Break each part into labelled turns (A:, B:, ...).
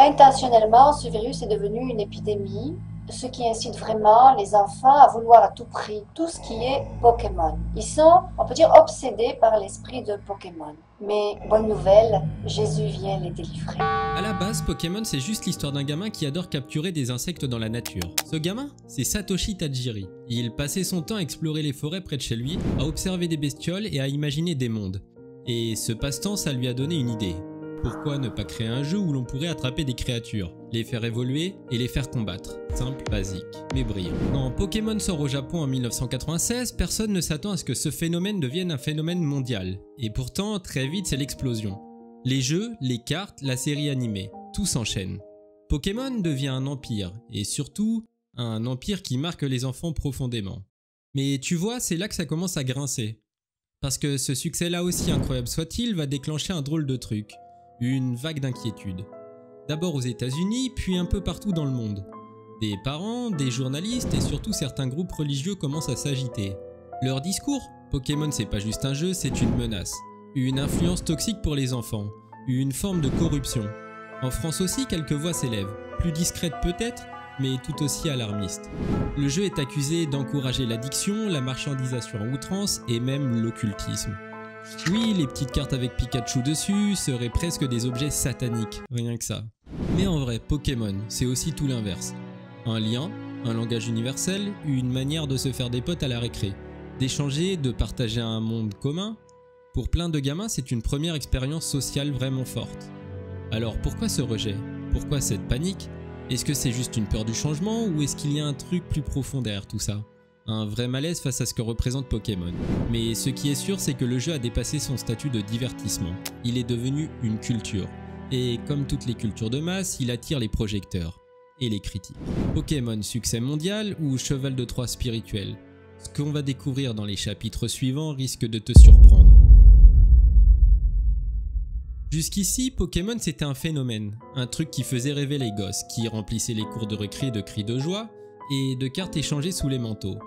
A: Intentionnellement, ce virus est devenu une épidémie, ce qui incite vraiment les enfants à vouloir à tout prix tout ce qui est Pokémon. Ils sont, on peut dire, obsédés par l'esprit de Pokémon. Mais bonne nouvelle, Jésus vient les délivrer.
B: À la base, Pokémon c'est juste l'histoire d'un gamin qui adore capturer des insectes dans la nature. Ce gamin, c'est Satoshi Tajiri. Il passait son temps à explorer les forêts près de chez lui, à observer des bestioles et à imaginer des mondes. Et ce passe-temps, ça lui a donné une idée. Pourquoi ne pas créer un jeu où l'on pourrait attraper des créatures, les faire évoluer et les faire combattre? Simple, basique, mais brillant. Quand Pokémon sort au Japon en 1996, personne ne s'attend à ce que ce phénomène devienne un phénomène mondial. Et pourtant, très vite, c'est l'explosion. Les jeux, les cartes, la série animée, tout s'enchaîne. Pokémon devient un empire, et surtout, un empire qui marque les enfants profondément. Mais tu vois, c'est là que ça commence à grincer. Parce que ce succès-là, aussi incroyable soit-il, va déclencher un drôle de truc. Une vague d'inquiétude. D'abord aux États-Unis, puis un peu partout dans le monde. Des parents, des journalistes et surtout certains groupes religieux commencent à s'agiter. Leur discours? Pokémon c'est pas juste un jeu, c'est une menace. Une influence toxique pour les enfants. Une forme de corruption. En France aussi, quelques voix s'élèvent. Plus discrètes peut-être, mais tout aussi alarmistes. Le jeu est accusé d'encourager l'addiction, la marchandisation à outrance et même l'occultisme. Oui, les petites cartes avec Pikachu dessus seraient presque des objets sataniques, rien que ça. Mais en vrai, Pokémon, c'est aussi tout l'inverse. Un lien, un langage universel, une manière de se faire des potes à la récré, d'échanger, de partager un monde commun. Pour plein de gamins, c'est une première expérience sociale vraiment forte. Alors pourquoi ce rejet? Pourquoi cette panique? Est-ce que c'est juste une peur du changement ou est-ce qu'il y a un truc plus profond derrière tout ça? Un vrai malaise face à ce que représente Pokémon. Mais ce qui est sûr, c'est que le jeu a dépassé son statut de divertissement. Il est devenu une culture. Et comme toutes les cultures de masse, il attire les projecteurs. Et les critiques. Pokémon succès mondial ou cheval de Troie spirituel? Ce qu'on va découvrir dans les chapitres suivants risque de te surprendre. Jusqu'ici, Pokémon c'était un phénomène. Un truc qui faisait rêver les gosses, qui remplissait les cours de récré de cris de joie et de cartes échangées sous les manteaux.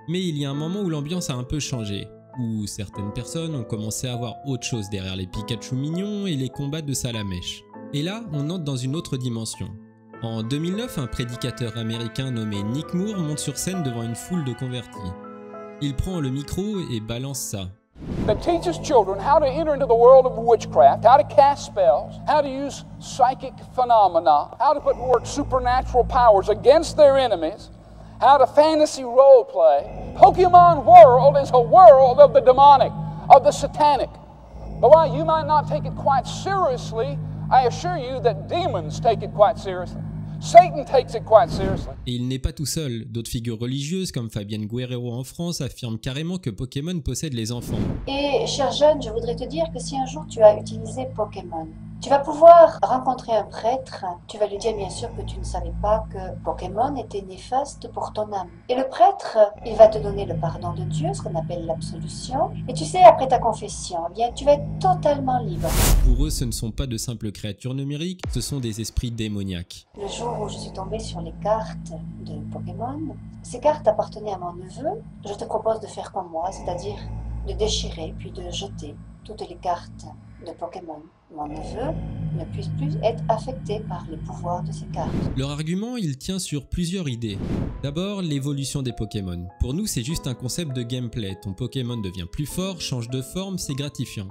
B: Mais il y a un moment où l'ambiance a un peu changé, où certaines personnes ont commencé à voir autre chose derrière les Pikachu mignons et les combats de Salamèche. Et là, on entre dans une autre dimension. En 2009, un prédicateur américain nommé Nick Moore monte sur scène devant une foule de convertis. Il prend le micro et balance ça.
C: That teaches children how to enter into the world of witchcraft, how to cast spells, how to use psychic phenomena, how to put to work supernatural powers against their enemies, how to fantasy role play. Pokemon world is a world of the demonic, of the satanic. But while you might not take it quite seriously, I assure you that demons take it quite seriously. Satan takes it quite seriously.
B: Et il n'est pas tout seul. D'autres figures religieuses comme Fabienne Guerrero en France affirment carrément que Pokémon possède les enfants.
A: Et cher jeune, je voudrais te dire que si un jour tu as utilisé Pokémon, tu vas pouvoir rencontrer un prêtre. Tu vas lui dire bien sûr que tu ne savais pas que Pokémon était néfaste pour ton âme. Et le prêtre, il va te donner le pardon de Dieu, ce qu'on appelle l'absolution. Et tu sais, après ta confession, eh bien, tu vas être totalement libre.
B: Pour eux, ce ne sont pas de simples créatures numériques, ce sont des esprits démoniaques.
A: Le jour où je suis tombée sur les cartes de Pokémon, ces cartes appartenaient à mon neveu. Je te propose de faire comme moi, c'est-à-dire de déchirer puis de jeter toutes les cartes de Pokémon. Mon neveu ne puisse plus être affecté par les pouvoirs de ces cartes.
B: Leur argument, il tient sur plusieurs idées. D'abord, l'évolution des Pokémon. Pour nous, c'est juste un concept de gameplay. Ton Pokémon devient plus fort, change de forme, c'est gratifiant.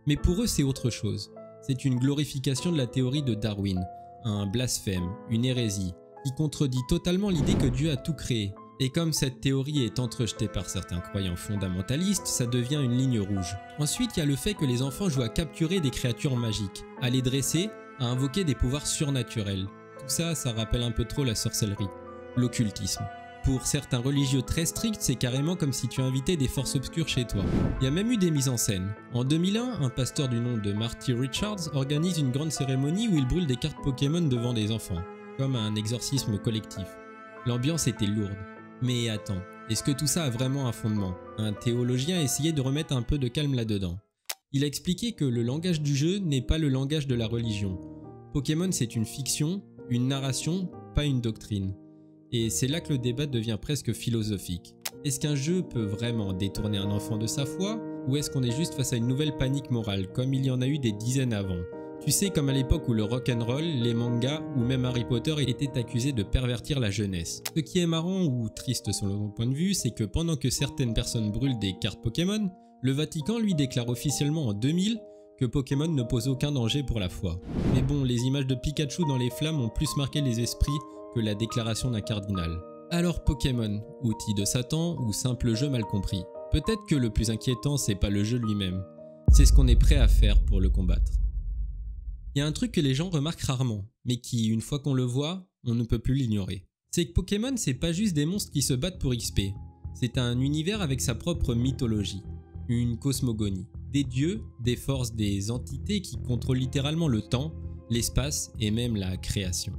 B: Mais pour eux, c'est autre chose. C'est une glorification de la théorie de Darwin. Un blasphème, une hérésie, qui contredit totalement l'idée que Dieu a tout créé. Et comme cette théorie est entrejetée par certains croyants fondamentalistes, ça devient une ligne rouge. Ensuite, il y a le fait que les enfants jouent à capturer des créatures magiques, à les dresser, à invoquer des pouvoirs surnaturels. Tout ça, ça rappelle un peu trop la sorcellerie, l'occultisme. Pour certains religieux très stricts, c'est carrément comme si tu invitais des forces obscures chez toi. Il y a même eu des mises en scène. En 2001, un pasteur du nom de Marty Richards organise une grande cérémonie où il brûle des cartes Pokémon devant des enfants, comme un exorcisme collectif. L'ambiance était lourde. Mais attends, est-ce que tout ça a vraiment un fondement? Un théologien a essayé de remettre un peu de calme là-dedans. Il a expliqué que le langage du jeu n'est pas le langage de la religion. Pokémon c'est une fiction, une narration, pas une doctrine. Et c'est là que le débat devient presque philosophique. Est-ce qu'un jeu peut vraiment détourner un enfant de sa foi? Ou est-ce qu'on est juste face à une nouvelle panique morale, comme il y en a eu des dizaines avant? Tu sais, comme à l'époque où le rock'n'roll, les mangas ou même Harry Potter étaient accusés de pervertir la jeunesse. Ce qui est marrant ou triste selon mon point de vue, c'est que pendant que certaines personnes brûlent des cartes Pokémon, le Vatican lui déclare officiellement en 2000 que Pokémon ne pose aucun danger pour la foi. Mais bon, les images de Pikachu dans les flammes ont plus marqué les esprits que la déclaration d'un cardinal. Alors Pokémon, outil de Satan ou simple jeu mal compris? Peut-être que le plus inquiétant c'est pas le jeu lui-même, c'est ce qu'on est prêt à faire pour le combattre. Il y a un truc que les gens remarquent rarement, mais qui, une fois qu'on le voit, on ne peut plus l'ignorer. C'est que Pokémon c'est pas juste des monstres qui se battent pour XP, c'est un univers avec sa propre mythologie, une cosmogonie. Des dieux, des forces, des entités qui contrôlent littéralement le temps, l'espace et même la création.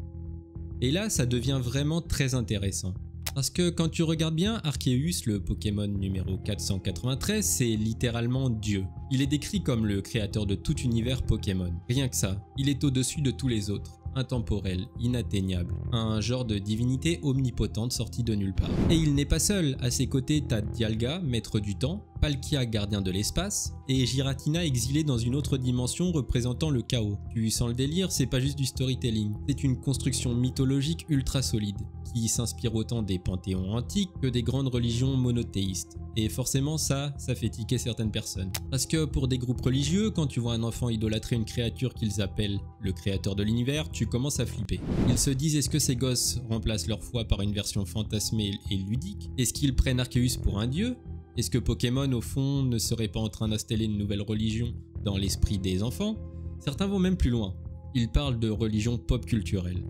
B: Et là, ça devient vraiment très intéressant. Parce que quand tu regardes bien, Arceus, le Pokémon numéro 493, c'est littéralement Dieu. Il est décrit comme le créateur de tout univers Pokémon. Rien que ça, il est au-dessus de tous les autres. Intemporel, inatteignable, un genre de divinité omnipotente sortie de nulle part. Et il n'est pas seul, à ses côtés t'as Dialga, maître du temps, Palkia, gardien de l'espace, et Giratina exilé dans une autre dimension représentant le chaos. Tu sens le délire, c'est pas juste du storytelling, c'est une construction mythologique ultra solide, qui s'inspire autant des panthéons antiques que des grandes religions monothéistes. Et forcément ça fait tiquer certaines personnes. Parce que pour des groupes religieux, quand tu vois un enfant idolâtrer une créature qu'ils appellent le créateur de l'univers, tu commences à flipper. Ils se disent, est-ce que ces gosses remplacent leur foi par une version fantasmée et ludique? Est-ce qu'ils prennent Arceus pour un dieu? Est-ce que Pokémon au fond ne serait pas en train d'installer une nouvelle religion dans l'esprit des enfants? Certains vont même plus loin. Ils parlent de religion pop culturelle.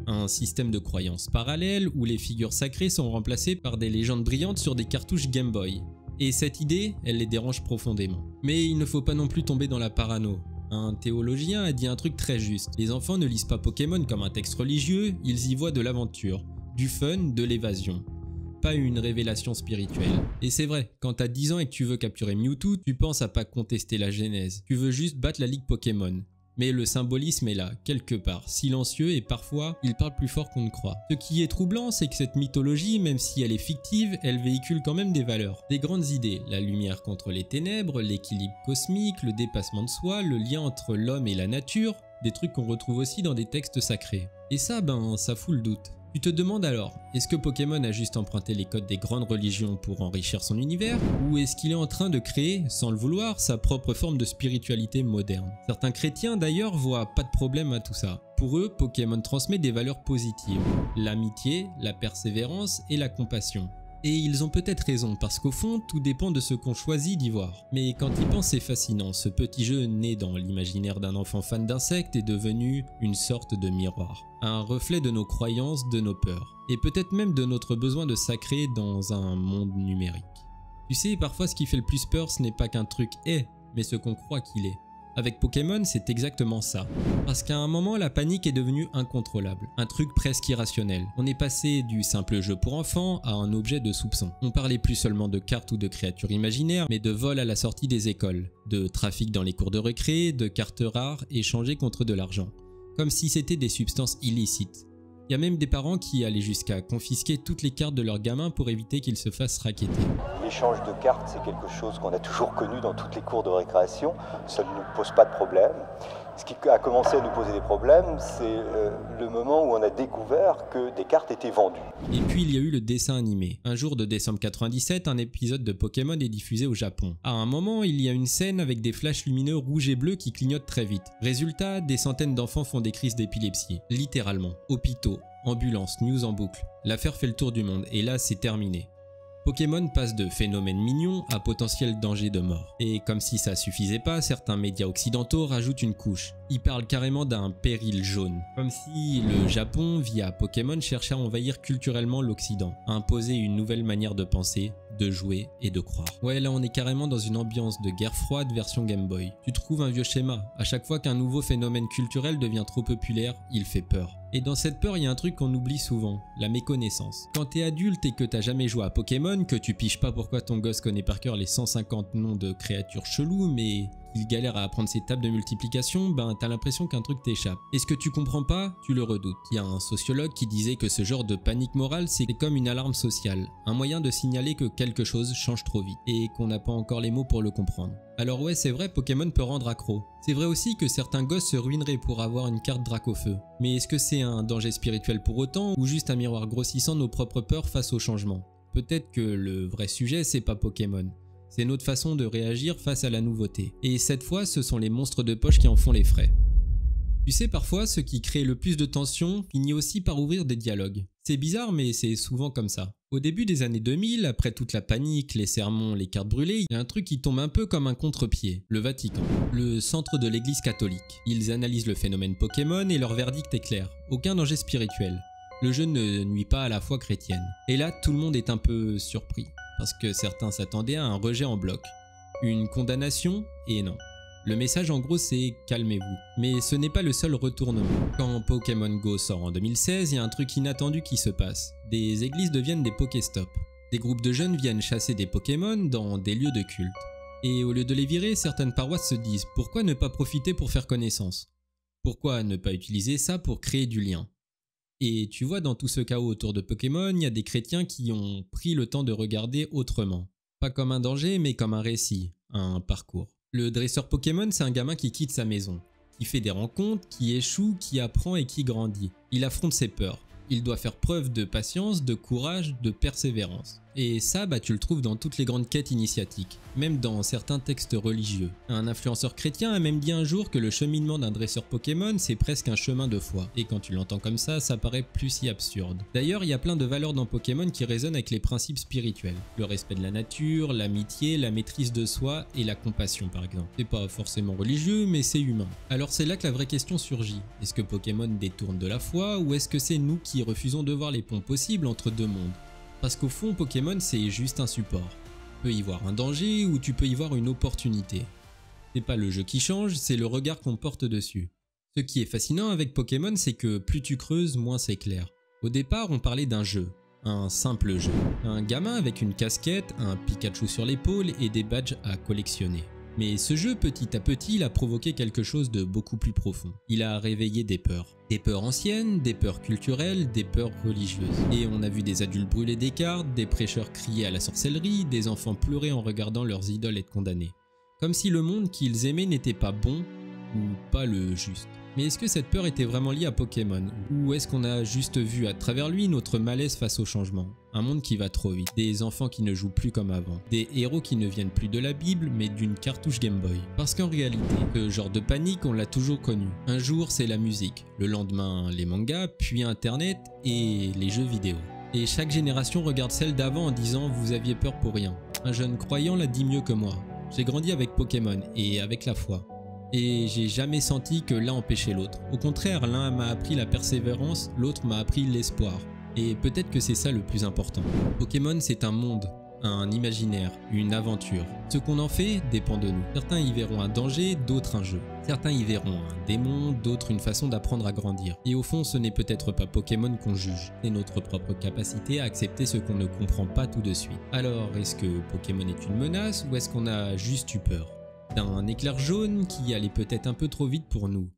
B: Un système de croyances parallèle où les figures sacrées sont remplacées par des légendes brillantes sur des cartouches Game Boy. Et cette idée, elle les dérange profondément. Mais il ne faut pas non plus tomber dans la parano. Un théologien a dit un truc très juste. Les enfants ne lisent pas Pokémon comme un texte religieux, ils y voient de l'aventure, du fun, de l'évasion. Pas une révélation spirituelle. Et c'est vrai, quand t'as 10 ans et que tu veux capturer Mewtwo, tu penses à pas contester la genèse. Tu veux juste battre la ligue Pokémon. Mais le symbolisme est là, quelque part, silencieux et parfois, il parle plus fort qu'on ne croit. Ce qui est troublant, c'est que cette mythologie, même si elle est fictive, elle véhicule quand même des valeurs. Des grandes idées, la lumière contre les ténèbres, l'équilibre cosmique, le dépassement de soi, le lien entre l'homme et la nature, des trucs qu'on retrouve aussi dans des textes sacrés. Et ça, ça fout le doute. Tu te demandes alors, est-ce que Pokémon a juste emprunté les codes des grandes religions pour enrichir son univers? Ou est-ce qu'il est en train de créer, sans le vouloir, sa propre forme de spiritualité moderne? Certains chrétiens d'ailleurs voient pas de problème à tout ça. Pour eux, Pokémon transmet des valeurs positives, l'amitié, la persévérance et la compassion. Et ils ont peut-être raison, parce qu'au fond, tout dépend de ce qu'on choisit d'y voir. Mais quand ils pensent, c'est fascinant, ce petit jeu né dans l'imaginaire d'un enfant fan d'insectes est devenu une sorte de miroir. Un reflet de nos croyances, de nos peurs, et peut-être même de notre besoin de sacré dans un monde numérique. Tu sais, parfois ce qui fait le plus peur, ce n'est pas qu'un truc est, mais ce qu'on croit qu'il est. Avec Pokémon, c'est exactement ça. Parce qu'à un moment, la panique est devenue incontrôlable. Un truc presque irrationnel. On est passé du simple jeu pour enfants à un objet de soupçon. On parlait plus seulement de cartes ou de créatures imaginaires, mais de vol à la sortie des écoles, de trafic dans les cours de récré, de cartes rares échangées contre de l'argent. Comme si c'était des substances illicites. Il y a même des parents qui allaient jusqu'à confisquer toutes les cartes de leurs gamins pour éviter qu'ils se fassent racketter.
D: L'échange de cartes, c'est quelque chose qu'on a toujours connu dans toutes les cours de récréation. Ça ne nous pose pas de problème. Ce qui a commencé à nous poser des problèmes, c'est le moment où on a découvert que des cartes étaient vendues.
B: Et puis il y a eu le dessin animé. Un jour de décembre 97, un épisode de Pokémon est diffusé au Japon. À un moment, il y a une scène avec des flashs lumineux rouges et bleus qui clignotent très vite. Résultat, des centaines d'enfants font des crises d'épilepsie. Littéralement. Hôpitaux, ambulances, news en boucle. L'affaire fait le tour du monde et là c'est terminé. Pokémon passe de phénomène mignon à potentiel danger de mort. Et comme si ça suffisait pas, certains médias occidentaux rajoutent une couche. Ils parlent carrément d'un péril jaune. Comme si le Japon, via Pokémon, cherchait à envahir culturellement l'Occident, à imposer une nouvelle manière de penser, de jouer et de croire. Ouais, là on est carrément dans une ambiance de guerre froide version Game Boy. Tu trouves un vieux schéma. À chaque fois qu'un nouveau phénomène culturel devient trop populaire, il fait peur. Et dans cette peur, il y a un truc qu'on oublie souvent, la méconnaissance. Quand t'es adulte et que t'as jamais joué à Pokémon, que tu piges pas pourquoi ton gosse connaît par cœur les 150 noms de créatures cheloues, mais il galère à apprendre ses tables de multiplication, t'as l'impression qu'un truc t'échappe. Et ce que tu comprends pas, tu le redoutes. Il y a un sociologue qui disait que ce genre de panique morale, c'est comme une alarme sociale, un moyen de signaler que quelque chose change trop vite, et qu'on n'a pas encore les mots pour le comprendre. Alors ouais, c'est vrai, Pokémon peut rendre accro. C'est vrai aussi que certains gosses se ruineraient pour avoir une carte Dracofeu. Mais est-ce que c'est un danger spirituel pour autant, ou juste un miroir grossissant de nos propres peurs face au changement? Peut-être que le vrai sujet, c'est pas Pokémon. C'est notre façon de réagir face à la nouveauté. Et cette fois, ce sont les monstres de poche qui en font les frais. Tu sais, parfois, ce qui crée le plus de tension finit aussi par ouvrir des dialogues. C'est bizarre, mais c'est souvent comme ça. Au début des années 2000, après toute la panique, les sermons, les cartes brûlées, il y a un truc qui tombe un peu comme un contre-pied, le Vatican, le centre de l'église catholique. Ils analysent le phénomène Pokémon et leur verdict est clair, aucun danger spirituel. Le jeu ne nuit pas à la foi chrétienne. Et là, tout le monde est un peu surpris, parce que certains s'attendaient à un rejet en bloc. Une condamnation, et non. Le message en gros c'est « calmez-vous ». Mais ce n'est pas le seul retournement. Quand Pokémon Go sort en 2016, il y a un truc inattendu qui se passe. Des églises deviennent des Pokéstops. Des groupes de jeunes viennent chasser des Pokémon dans des lieux de culte. Et au lieu de les virer, certaines paroisses se disent « pourquoi ne pas profiter pour faire connaissance ? Pourquoi ne pas utiliser ça pour créer du lien ?» Et tu vois, dans tout ce chaos autour de Pokémon, il y a des chrétiens qui ont pris le temps de regarder autrement. Pas comme un danger, mais comme un récit, un parcours. Le dresseur Pokémon, c'est un gamin qui quitte sa maison, qui fait des rencontres, qui échoue, qui apprend et qui grandit. Il affronte ses peurs. Il doit faire preuve de patience, de courage, de persévérance. Et ça, tu le trouves dans toutes les grandes quêtes initiatiques, même dans certains textes religieux. Un influenceur chrétien a même dit un jour que le cheminement d'un dresseur Pokémon, c'est presque un chemin de foi. Et quand tu l'entends comme ça paraît plus si absurde. D'ailleurs, il y a plein de valeurs dans Pokémon qui résonnent avec les principes spirituels. Le respect de la nature, l'amitié, la maîtrise de soi et la compassion par exemple. C'est pas forcément religieux, mais c'est humain. Alors c'est là que la vraie question surgit. Est-ce que Pokémon détourne de la foi, ou est-ce que c'est nous qui refusons de voir les ponts possibles entre deux mondes? Parce qu'au fond, Pokémon, c'est juste un support. Tu peux y voir un danger ou tu peux y voir une opportunité. C'est pas le jeu qui change, c'est le regard qu'on porte dessus. Ce qui est fascinant avec Pokémon, c'est que plus tu creuses, moins c'est clair. Au départ, on parlait d'un jeu, un simple jeu. Un gamin avec une casquette, un Pikachu sur l'épaule et des badges à collectionner. Mais ce jeu, petit à petit, il a provoqué quelque chose de beaucoup plus profond. Il a réveillé des peurs. Des peurs anciennes, des peurs culturelles, des peurs religieuses. Et on a vu des adultes brûler des cartes, des prêcheurs crier à la sorcellerie, des enfants pleurer en regardant leurs idoles être condamnés. Comme si le monde qu'ils aimaient n'était pas bon, ou pas le juste. Mais est-ce que cette peur était vraiment liée à Pokémon? Ou est-ce qu'on a juste vu à travers lui notre malaise face au changement? Un monde qui va trop vite, des enfants qui ne jouent plus comme avant, des héros qui ne viennent plus de la Bible mais d'une cartouche Game Boy. Parce qu'en réalité, ce genre de panique on l'a toujours connu. Un jour c'est la musique, le lendemain les mangas, puis internet et les jeux vidéo. Et chaque génération regarde celle d'avant en disant vous aviez peur pour rien. Un jeune croyant l'a dit mieux que moi. J'ai grandi avec Pokémon et avec la foi. Et j'ai jamais senti que l'un empêchait l'autre. Au contraire, l'un m'a appris la persévérance, l'autre m'a appris l'espoir. Et peut-être que c'est ça le plus important. Pokémon, c'est un monde, un imaginaire, une aventure. Ce qu'on en fait dépend de nous. Certains y verront un danger, d'autres un jeu. Certains y verront un démon, d'autres une façon d'apprendre à grandir. Et au fond, ce n'est peut-être pas Pokémon qu'on juge, c'est notre propre capacité à accepter ce qu'on ne comprend pas tout de suite. Alors, est-ce que Pokémon est une menace ou est-ce qu'on a juste eu peur d'un éclair jaune qui allait peut-être un peu trop vite pour nous?